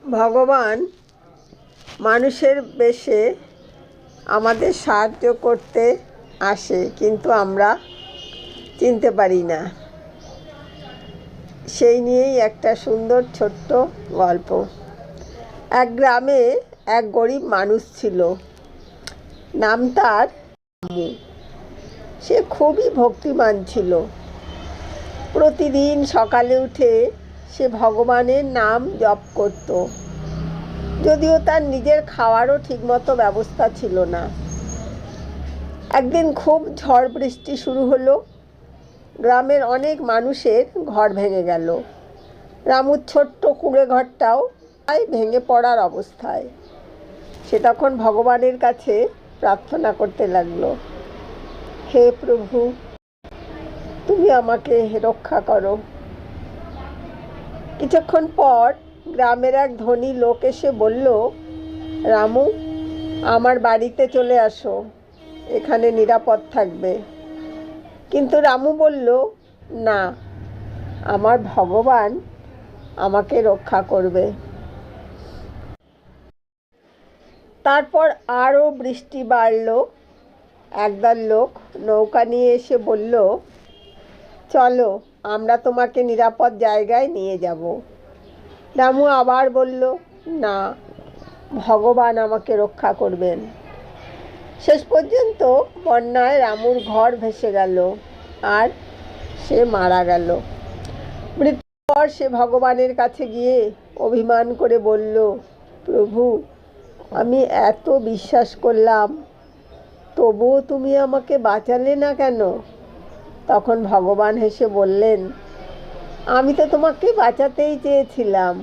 ভগবান মানুষের বেশে আমাদের সাহায্য করতে আসে, কিন্তু আমরা চিনতে পারি না। সেই নিয়েই একটা সুন্দর ছোট্ট গল্প। এক গ্রামে এক গরিব মানুষ ছিল, নাম তার রামু। সে খুবই ভক্তিমান ছিল। প্রতিদিন সকালে উঠে সে ভগবানের নাম জপ করত, যদিও তার নিজের খাওয়ারও ঠিকমতো ব্যবস্থা ছিল না। একদিন খুব ঝড় বৃষ্টি শুরু হলো। গ্রামের অনেক মানুষের ঘর ভেঙে গেল। রামুর ছোট্ট কুঁড়ে ঘরটাও প্রায় ভেঙে পড়ার অবস্থায়। সে তখন ভগবানের কাছে প্রার্থনা করতে লাগলো, হে প্রভু, তুমি আমাকে রক্ষা করো। কিছুক্ষণ পর গ্রামের এক ধনী লোক এসে বলল, রামু, আমার বাড়িতে চলে আসো, এখানে নিরাপদ থাকবে। কিন্তু রামু বলল, না, আমার ভগবান আমাকে রক্ষা করবে। তারপর আরও বৃষ্টি বাড়ল। একদল লোক নৌকা নিয়ে এসে বলল, চলো, আমরা তোমাকে নিরাপদ জায়গায় নিয়ে যাব। রামু আবার বলল, না, ভগবান আমাকে রক্ষা করবেন। শেষ পর্যন্ত বন্যায় রামুর ঘর ভেসে গেল আর সে মারা গেল। মৃত্যুর পর সে ভগবানের কাছে গিয়ে অভিমান করে বলল, প্রভু, আমি এত বিশ্বাস করলাম, তবুও তুমি আমাকে বাঁচালে না কেন? তখন ভগবান হেসে বললেন, আমি তো তোমাকে বাঁচাতেই চেয়েছিলাম,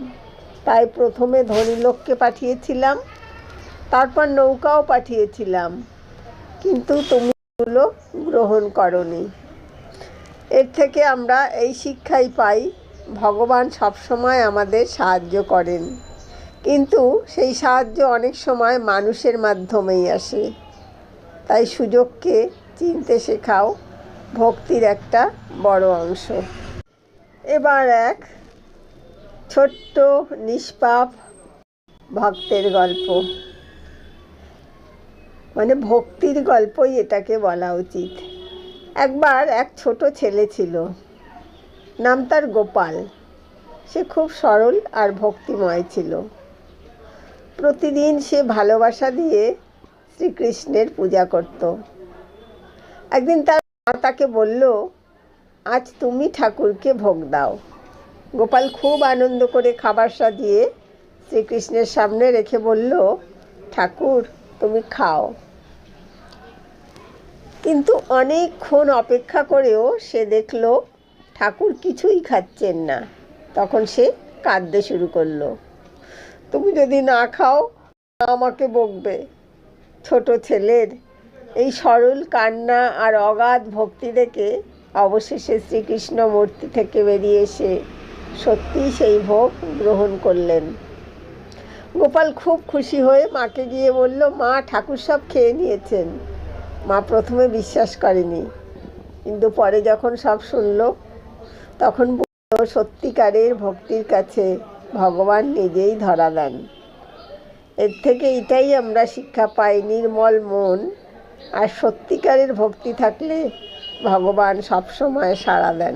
তাই প্রথমে ধনী লোককে পাঠিয়েছিলাম, তারপর নৌকাও পাঠিয়েছিলাম, কিন্তু তুমি এগুলো গ্রহণ করনি। এর থেকে আমরা এই শিক্ষাই পাই, ভগবান সবসময় আমাদের সাহায্য করেন, কিন্তু সেই সাহায্য অনেক সময় মানুষের মাধ্যমেই আসে। তাই সুযোগকে চিনতে শেখাও ভক্তির একটা বড় অংশ। এবার এক ছোট্ট নিষ্পাপ ভক্তের গল্প, মানে ভক্তির গল্পই এটাকে বলা উচিত। একবার এক ছোট ছেলে ছিল, নাম তার গোপাল। সে খুব সরল আর ভক্তিময় ছিল। প্রতিদিন সে ভালোবাসা দিয়ে শ্রীকৃষ্ণের পূজা করত। একদিন তার মা তাকে বলল, আজ তুমি ঠাকুরকে ভোগ দাও। গোপাল খুব আনন্দ করে খাবার সাজিয়ে শ্রীকৃষ্ণের সামনে রেখে বলল, ঠাকুর, তুমি খাও। কিন্তু অনেকক্ষণ অপেক্ষা করেও সে দেখল ঠাকুর কিছুই খাচ্ছেন না। তখন সে কাঁদতে শুরু করলো, তুমি যদি না খাও আমাকে বকবে। ছোট ছেলের এই সরল কান্না আর অগাধ ভক্তি দেখে অবশেষে শ্রীকৃষ্ণ মূর্তি থেকে বেরিয়ে এসে সত্যিই সেই ভোগ গ্রহণ করলেন। গোপাল খুব খুশি হয়ে মাকে গিয়ে বলল, মা, ঠাকুর সব খেয়ে নিয়েছেন। মা প্রথমে বিশ্বাস করেনি, কিন্তু পরে যখন সব শুনল তখন বলল, সত্যিকারের ভক্তির কাছে ভগবান নিজেই ধরা দেন। এর থেকে এটাই আমরা শিক্ষা পাই, নির্মল মন আর সত্যিকারের ভক্তি থাকলে ভগবান সবসময় সাড়া দেন।